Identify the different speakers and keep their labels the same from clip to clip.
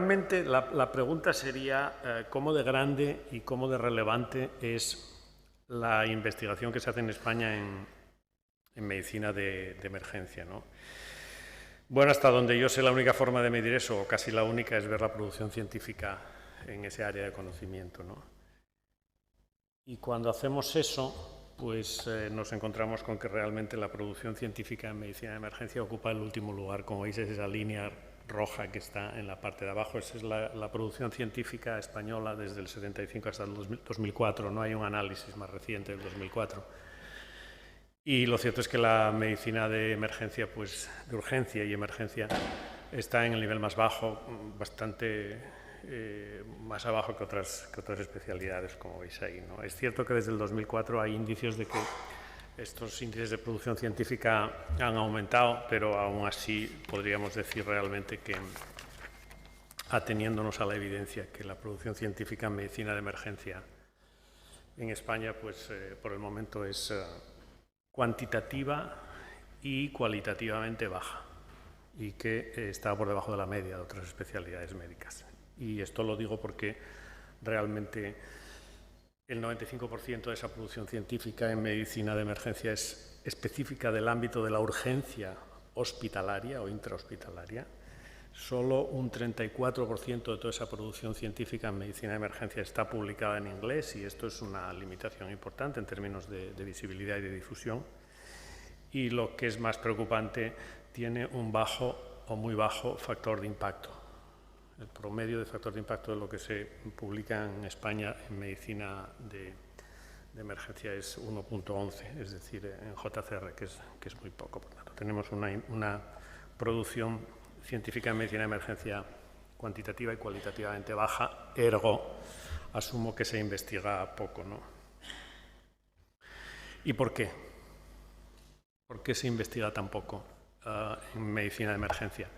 Speaker 1: realmente la pregunta sería cómo de grande y cómo de relevante es la investigación que se hace en España en medicina de emergencia, ¿no? Bueno, hasta donde yo sé, la única forma de medir eso, o casi la única, es ver la producción científica en ese área de conocimiento, ¿no? Y cuando hacemos eso, pues nos encontramos con que realmente la producción científica en medicina de emergencia ocupa el último lugar. Como veis, es esa línea roja que está en la parte de abajo. Esa es la producción científica española desde el 75 hasta el 2004. No hay un análisis más reciente del 2004. Y lo cierto es que la medicina de emergencia, pues de urgencia y emergencia, está en el nivel más bajo, bastante más abajo que otras especialidades, como veis ahí, ¿no? Es cierto que desde el 2004 hay indicios de que estos índices de producción científica han aumentado, pero aún así podríamos decir realmente que, ateniéndonos a la evidencia, que la producción científica en medicina de emergencia en España, pues por el momento es cuantitativa y cualitativamente baja, y que está por debajo de la media de otras especialidades médicas. Y esto lo digo porque realmente el 95% de esa producción científica en medicina de emergencia es específica del ámbito de la urgencia hospitalaria o intrahospitalaria. Solo un 34% de toda esa producción científica en medicina de emergencia está publicada en inglés, y esto es una limitación importante en términos de visibilidad y de difusión. Y lo que es más preocupante, tiene un bajo o muy bajo factor de impacto. El promedio de factor de impacto de lo que se publica en España en medicina de emergencia es 1.11, es decir, en JCR, que es muy poco. Por tanto, tenemos una producción científica en medicina de emergencia cuantitativa y cualitativamente baja, ergo, asumo que se investiga poco, ¿no? ¿Y por qué? ¿Por qué se investiga tan poco en medicina de emergencia?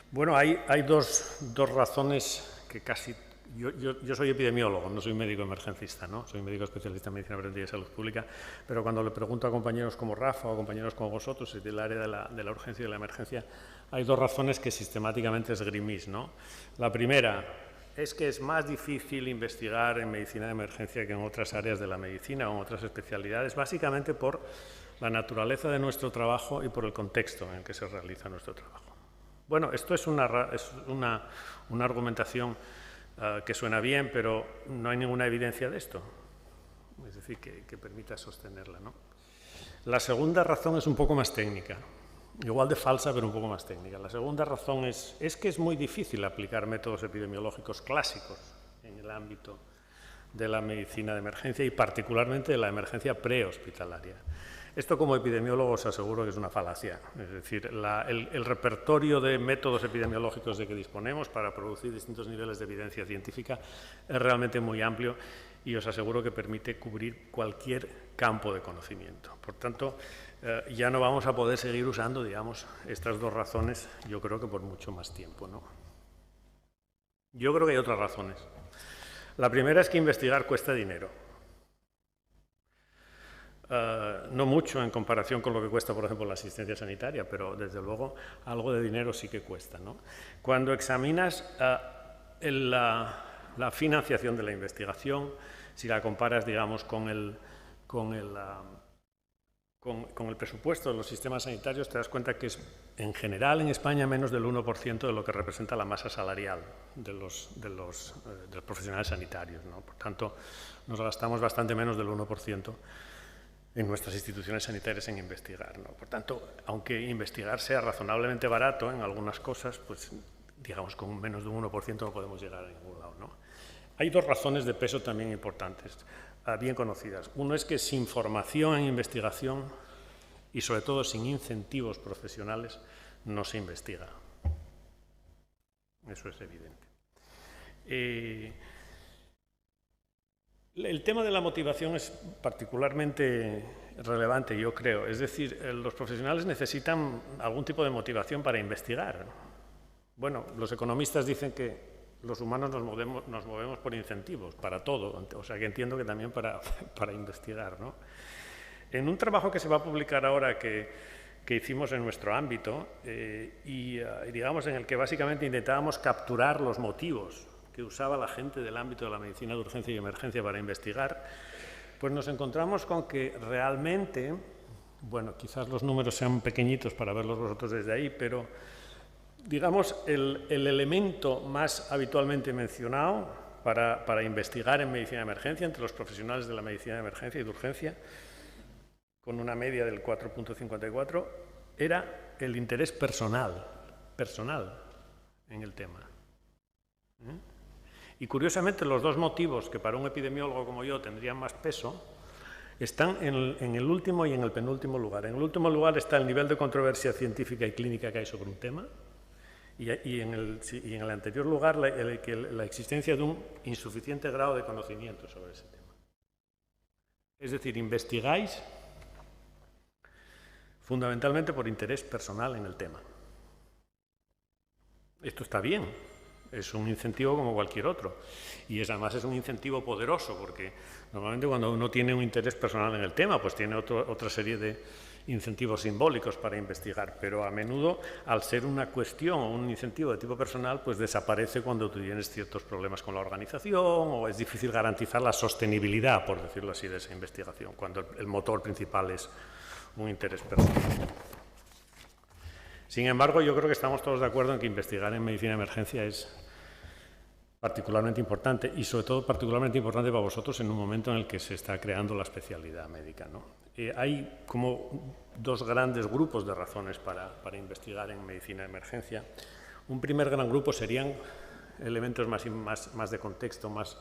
Speaker 1: Bueno, hay dos razones que casi... Yo soy epidemiólogo, no soy médico emergencista, ¿no? Soy médico especialista en medicina preventiva y salud pública, pero cuando le pregunto a compañeros como Rafa o compañeros como vosotros del área de la urgencia y de la emergencia, hay dos razones que sistemáticamente esgrimís, ¿no? La primera es que es más difícil investigar en medicina de emergencia que en otras áreas de la medicina o en otras especialidades, básicamente por la naturaleza de nuestro trabajo y por el contexto en el que se realiza nuestro trabajo. Bueno, esto es una argumentación que suena bien, pero no hay ninguna evidencia de esto, es decir, que permita sostenerla, ¿no? La segunda razón es un poco más técnica, igual de falsa, pero un poco más técnica. La segunda razón es que es muy difícil aplicar métodos epidemiológicos clásicos en el ámbito de la medicina de emergencia y particularmente de la emergencia prehospitalaria. Esto, como epidemiólogo, os aseguro que es una falacia. Es decir, el repertorio de métodos epidemiológicos de que disponemos para producir distintos niveles de evidencia científica es realmente muy amplio y os aseguro que permite cubrir cualquier campo de conocimiento. Por tanto, ya no vamos a poder seguir usando, digamos, estas dos razones, yo creo que por mucho más tiempo, ¿no? Yo creo que hay otras razones. La primera es que investigar cuesta dinero. No mucho en comparación con lo que cuesta, por ejemplo, la asistencia sanitaria, pero desde luego algo de dinero sí que cuesta, ¿no? Cuando examinas la financiación de la investigación, si la comparas, digamos, con el presupuesto de los sistemas sanitarios, te das cuenta que es, en general, en España, menos del 1% de lo que representa la masa salarial de los profesionales sanitarios, ¿no? Por tanto, nos gastamos bastante menos del 1% en nuestras instituciones sanitarias en investigar, ¿no? Por tanto, aunque investigar sea razonablemente barato en algunas cosas, pues digamos con menos de un 1% no podemos llegar a ningún lado, ¿no? Hay dos razones de peso también importantes, bien conocidas. Uno es que sin formación en investigación y sobre todo sin incentivos profesionales no se investiga. Eso es evidente. El tema de la motivación es particularmente relevante, yo creo. Es decir, los profesionales necesitan algún tipo de motivación para investigar. Bueno, los economistas dicen que los humanos nos movemos por incentivos, para todo. O sea, que entiendo que también para investigar, ¿no? En un trabajo que se va a publicar ahora, que que hicimos en nuestro ámbito digamos en el que básicamente intentábamos capturar los motivos que usaba la gente del ámbito de la medicina de urgencia y emergencia para investigar, pues nos encontramos con que realmente, bueno, quizás los números sean pequeñitos para verlos vosotros desde ahí, pero digamos el elemento más habitualmente mencionado para investigar en medicina de emergencia entre los profesionales de la medicina de emergencia y de urgencia, con una media del 4.54, era el interés personal en el tema. Y curiosamente los dos motivos que para un epidemiólogo como yo tendrían más peso están en el último y en el penúltimo lugar. En el último lugar está el nivel de controversia científica y clínica que hay sobre un tema, y en el anterior lugar la existencia de un insuficiente grado de conocimiento sobre ese tema. Es decir, investigáis fundamentalmente por interés personal en el tema. Esto está bien, es un incentivo como cualquier otro, y además es un incentivo poderoso, porque normalmente cuando uno tiene un interés personal en el tema, pues tiene otra serie de incentivos simbólicos para investigar, pero a menudo, al ser una cuestión o un incentivo de tipo personal, pues desaparece cuando tú tienes ciertos problemas con la organización o es difícil garantizar la sostenibilidad, por decirlo así, de esa investigación, cuando el motor principal es un interés personal. Sin embargo, yo creo que estamos todos de acuerdo en que investigar en medicina de emergencia es particularmente importante, y sobre todo particularmente importante para vosotros en un momento en el que se está creando la especialidad médica, ¿no? Hay como dos grandes grupos de razones para investigar en medicina de emergencia. Un primer gran grupo serían elementos más de contexto, más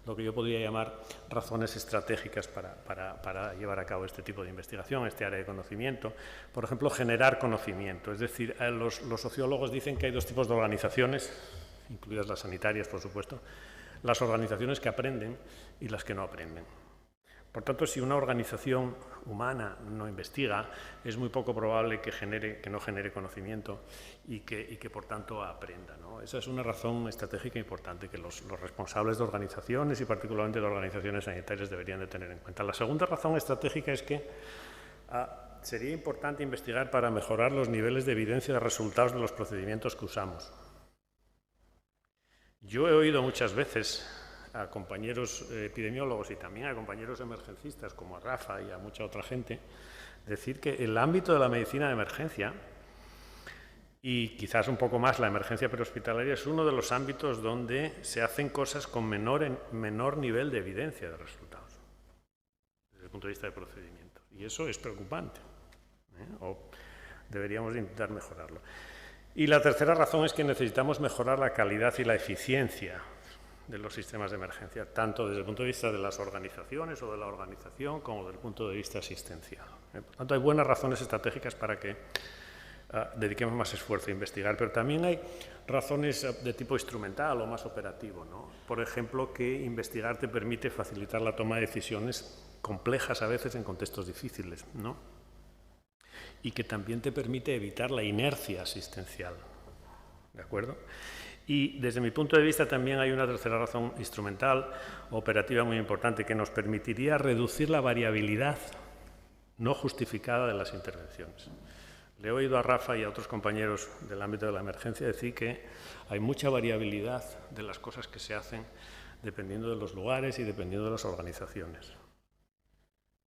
Speaker 1: lo que yo podría llamar razones estratégicas para llevar a cabo este tipo de investigación, este área de conocimiento. Por ejemplo, generar conocimiento. Es decir, los sociólogos dicen que hay dos tipos de organizaciones, incluidas las sanitarias, por supuesto, las organizaciones que aprenden y las que no aprenden. Por tanto, si una organización humana no investiga, es muy poco probable que no genere conocimiento y que por tanto aprenda, ¿no? Esa es una razón estratégica importante que los responsables de organizaciones y particularmente de organizaciones sanitarias deberían de tener en cuenta. La segunda razón estratégica es que sería importante investigar para mejorar los niveles de evidencia de resultados de los procedimientos que usamos. Yo he oído muchas veces a compañeros epidemiólogos y también a compañeros emergencistas como a Rafa y a mucha otra gente decir que el ámbito de la medicina de emergencia y quizás un poco más la emergencia prehospitalaria es uno de los ámbitos donde se hacen cosas con menor nivel de evidencia de resultados desde el punto de vista de procedimiento, y eso es preocupante, o deberíamos intentar mejorarlo. Y la tercera razón es que necesitamos mejorar la calidad y la eficiencia de los sistemas de emergencia, tanto desde el punto de vista de las organizaciones o de la organización como desde el punto de vista asistencial. Por tanto, hay buenas razones estratégicas para que dediquemos más esfuerzo a investigar, pero también hay razones de tipo instrumental o más operativo, ¿no? Por ejemplo, que investigar te permite facilitar la toma de decisiones complejas a veces en contextos difíciles, ¿no? Y que también te permite evitar la inercia asistencial, ¿de acuerdo? Y desde mi punto de vista también hay una tercera razón instrumental, operativa muy importante, que nos permitiría reducir la variabilidad no justificada de las intervenciones. Le he oído a Rafa y a otros compañeros del ámbito de la emergencia decir que hay mucha variabilidad de las cosas que se hacen dependiendo de los lugares y dependiendo de las organizaciones.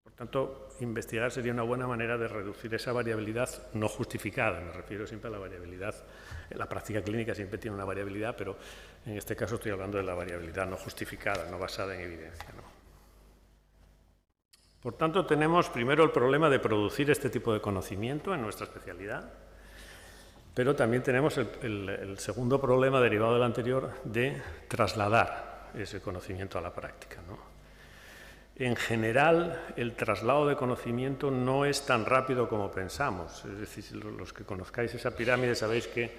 Speaker 1: Por tanto, investigar sería una buena manera de reducir esa variabilidad no justificada. Me refiero siempre a la variabilidad. La práctica clínica siempre tiene una variabilidad, pero en este caso estoy hablando de la variabilidad no justificada, no basada en evidencia, ¿no? Por tanto, tenemos primero el problema de producir este tipo de conocimiento en nuestra especialidad, pero también tenemos el segundo problema derivado del anterior de trasladar ese conocimiento a la práctica, ¿no? En general, el traslado de conocimiento no es tan rápido como pensamos. Es decir, los que conozcáis esa pirámide sabéis que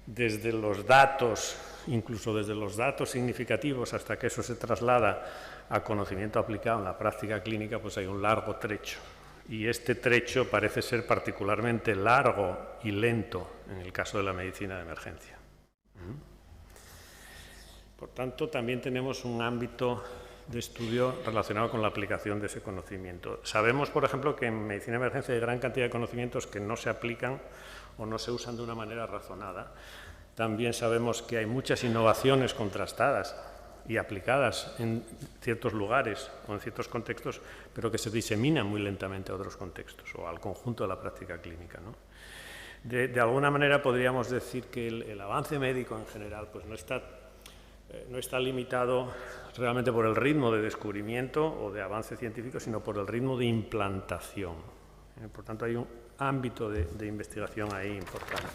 Speaker 1: desde los datos, incluso desde los datos significativos hasta que eso se traslada a conocimiento aplicado en la práctica clínica, pues hay un largo trecho. Y este trecho parece ser particularmente largo y lento en el caso de la medicina de emergencia. Por tanto, también tenemos un ámbito de estudio relacionado con la aplicación de ese conocimiento. Sabemos, por ejemplo, que en medicina de emergencia hay gran cantidad de conocimientos que no se aplican o no se usan de una manera razonada. También sabemos que hay muchas innovaciones contrastadas y aplicadas en ciertos lugares o en ciertos contextos, pero que se diseminan muy lentamente a otros contextos o al conjunto de la práctica clínica, ¿no? De alguna manera podríamos decir que el avance médico en general pues no está limitado realmente por el ritmo de descubrimiento o de avance científico, sino por el ritmo de implantación. Por tanto, hay un ámbito de investigación ahí importante.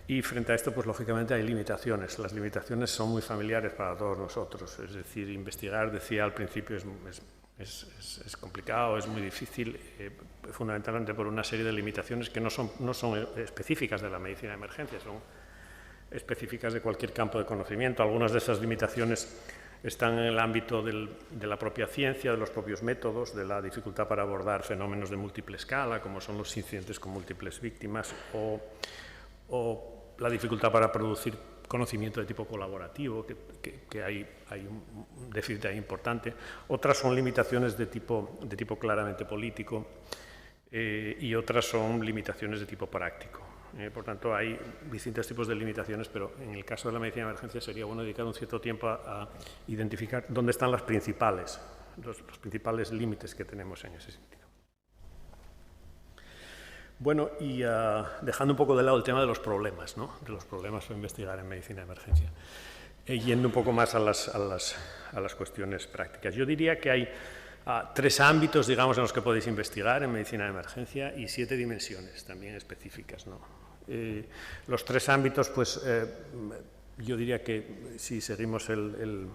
Speaker 1: Y frente a esto, pues lógicamente hay limitaciones. Las limitaciones son muy familiares para todos nosotros. Es decir, investigar, decía al principio, es complicado, es muy difícil, fundamentalmente por una serie de limitaciones que no son específicas de la medicina de emergencia, son específicas de cualquier campo de conocimiento. Algunas de esas limitaciones están en el ámbito de la propia ciencia, de los propios métodos, de la dificultad para abordar fenómenos de múltiple escala, como son los incidentes con múltiples víctimas, o la dificultad para producir conocimiento de tipo colaborativo, que hay un déficit ahí importante. Otras son limitaciones de tipo claramente político y otras son limitaciones de tipo práctico. Por tanto, hay distintos tipos de limitaciones, pero en el caso de la medicina de emergencia sería bueno dedicar un cierto tiempo a identificar dónde están los principales límites que tenemos en ese sentido. Bueno, y dejando un poco de lado el tema de los problemas, ¿no? De los problemas para investigar en medicina de emergencia, yendo un poco más a las cuestiones prácticas. Yo diría que hay 3 ámbitos, digamos, en los que podéis investigar en medicina de emergencia y 7 dimensiones también específicas, ¿no? Los 3 ámbitos, pues yo diría que si seguimos el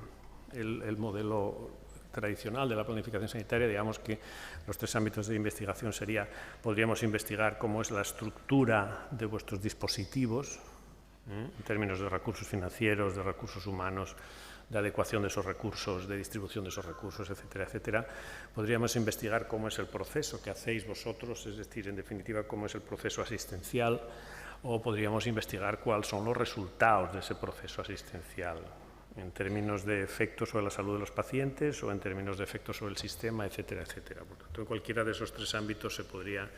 Speaker 1: modelo tradicional de la planificación sanitaria, digamos que los 3 ámbitos de investigación podríamos investigar cómo es la estructura de vuestros dispositivos, en términos de recursos financieros, de recursos humanos, de adecuación de esos recursos, de distribución de esos recursos, etcétera, etcétera. Podríamos investigar cómo es el proceso que hacéis vosotros, es decir, en definitiva, cómo es el proceso asistencial, o podríamos investigar cuáles son los resultados de ese proceso asistencial, en términos de efectos sobre la salud de los pacientes o en términos de efectos sobre el sistema, etcétera, etcétera. Por tanto, en cualquiera de esos 3 ámbitos se podría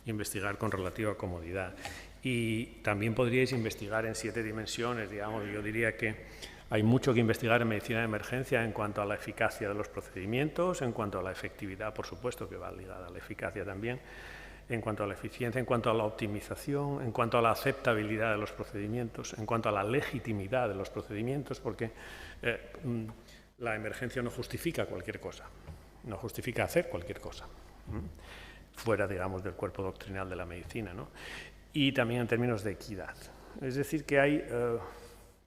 Speaker 1: investigar con relativa comodidad. Y también podríais investigar en 7 dimensiones, digamos. Yo diría que hay mucho que investigar en medicina de emergencia en cuanto a la eficacia de los procedimientos, en cuanto a la efectividad, por supuesto, que va ligada a la eficacia también, en cuanto a la eficiencia, en cuanto a la optimización, en cuanto a la aceptabilidad de los procedimientos, en cuanto a la legitimidad de los procedimientos, porque la emergencia no justifica cualquier cosa, no justifica hacer cualquier cosa, fuera, digamos, del cuerpo doctrinal de la medicina, ¿no? Y también en términos de equidad. Es decir, que hay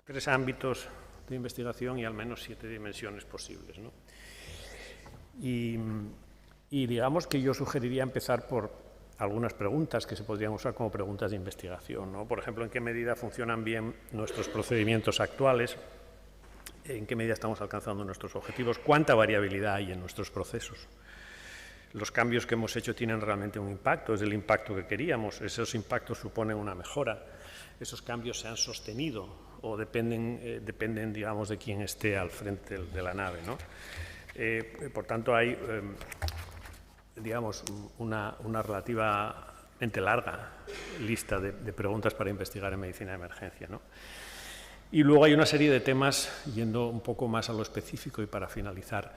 Speaker 1: 3 ámbitos de investigación y al menos 7 dimensiones posibles, ¿no? Y digamos que yo sugeriría empezar por algunas preguntas que se podrían usar como preguntas de investigación, ¿no? Por ejemplo, ¿en qué medida funcionan bien nuestros procedimientos actuales? ¿En qué medida estamos alcanzando nuestros objetivos? ¿Cuánta variabilidad hay en nuestros procesos? ¿Los cambios que hemos hecho tienen realmente un impacto? ¿Es el impacto que queríamos? ¿Esos impactos suponen una mejora? ¿Esos cambios se han sostenido o dependen, digamos, de quién esté al frente de la nave, ¿no? Por tanto, hay digamos, una relativamente larga lista de preguntas para investigar en medicina de emergencia, ¿no? Y luego hay una serie de temas, yendo un poco más a lo específico y para finalizar,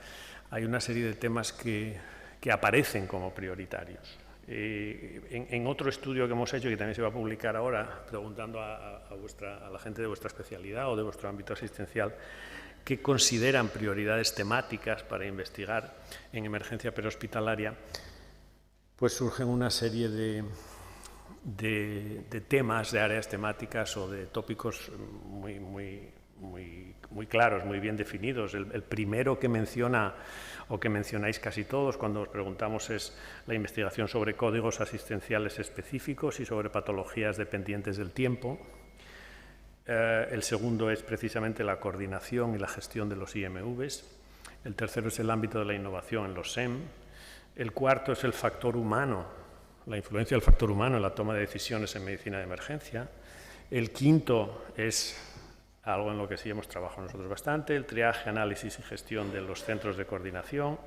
Speaker 1: hay una serie de temas que aparecen como prioritarios. En otro estudio que hemos hecho, que también se va a publicar ahora, preguntando a la gente de vuestra especialidad o de vuestro ámbito asistencial, que consideran prioridades temáticas para investigar en emergencia prehospitalaria, pues surgen una serie de temas, de áreas temáticas o de tópicos muy claros, muy bien definidos. El primero que menciona o que mencionáis casi todos cuando os preguntamos es la investigación sobre códigos asistenciales específicos y sobre patologías dependientes del tiempo. El segundo es precisamente la coordinación y la gestión de los IMVs. El tercero es el ámbito de la innovación en los SEM. El cuarto es el factor humano, la influencia del factor humano en la toma de decisiones en medicina de emergencia. El quinto es algo en lo que sí hemos trabajado nosotros bastante, el triaje, análisis y gestión de los centros de coordinación.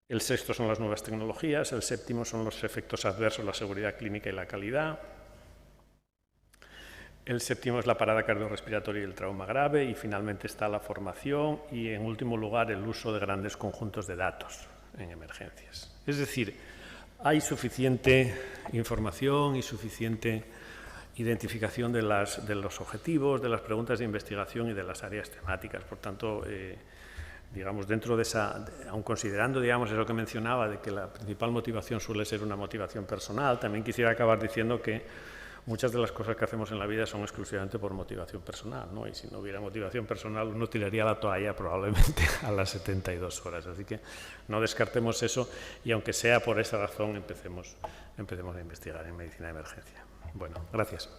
Speaker 1: El sexto son las nuevas tecnologías, el séptimo son los efectos adversos, la seguridad clínica y la calidad. El séptimo es la parada cardiorrespiratoria y el trauma grave, y finalmente está la formación y, en último lugar, el uso de grandes conjuntos de datos en emergencias. Es decir, hay suficiente información y suficiente identificación de los objetivos, de las preguntas de investigación y de las áreas temáticas. Por tanto, digamos, dentro de esa, aun considerando, digamos, eso que mencionaba, de que la principal motivación suele ser una motivación personal, también quisiera acabar diciendo que muchas de las cosas que hacemos en la vida son exclusivamente por motivación personal, ¿no? Y si no hubiera motivación personal, uno tiraría la toalla probablemente a las 72 horas. Así que no descartemos eso, y aunque sea por esa razón, empecemos a investigar en medicina de emergencia. Bueno, gracias.